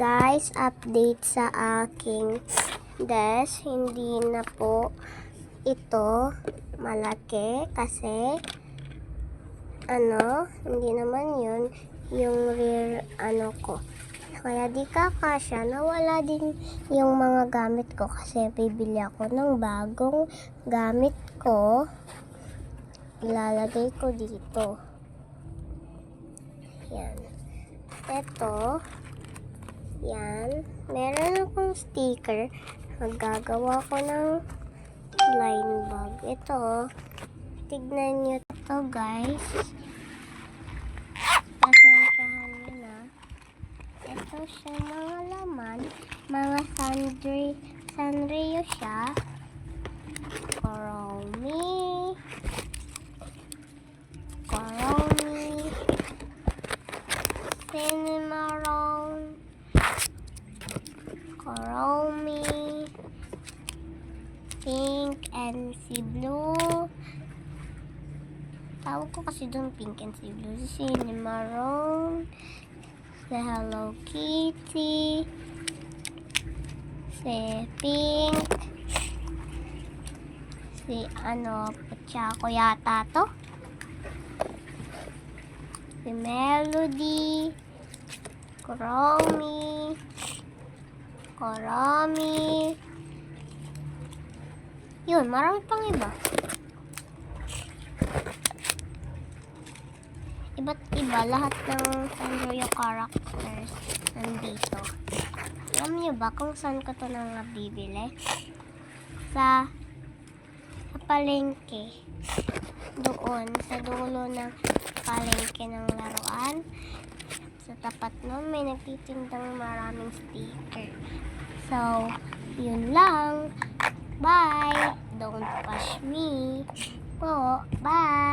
Guys, update sa aking desk. Hindi na po ito malaki kasi hindi naman yun yung rear ko. Kaya di kakasya, nawala din yung mga gamit ko kasi bibili ako ng bagong gamit ko. Ilalagay ko dito. Yan. Ito. Yan. Meron akong sticker. Maggagawa ko ng line bag. Ito. Tignan nyo ito, guys. Pasensyahan nyo na. Ito siya mga laman. Mga Sanrio siya. Kuromi. Cinnamon. Kuromi. Pink and sea blue. Tawag ko kasi doon pink and sea blue. Cinnamon. Si Hello Kitty. Si pink. Si Pachako yata to. Si Melody. Kuromi. Yun, marami pang iba. Iba't iba, lahat ng Sanrio characters nandito. Alam niyo ba kung saan ko ito nang nabibili? Sa palengke. Doon, sa dulo ng palengke ng laruan. Sa tapat nun, may nagtitindang maraming sticker. So, yun lang. Bye! Don't push me. Po, bye!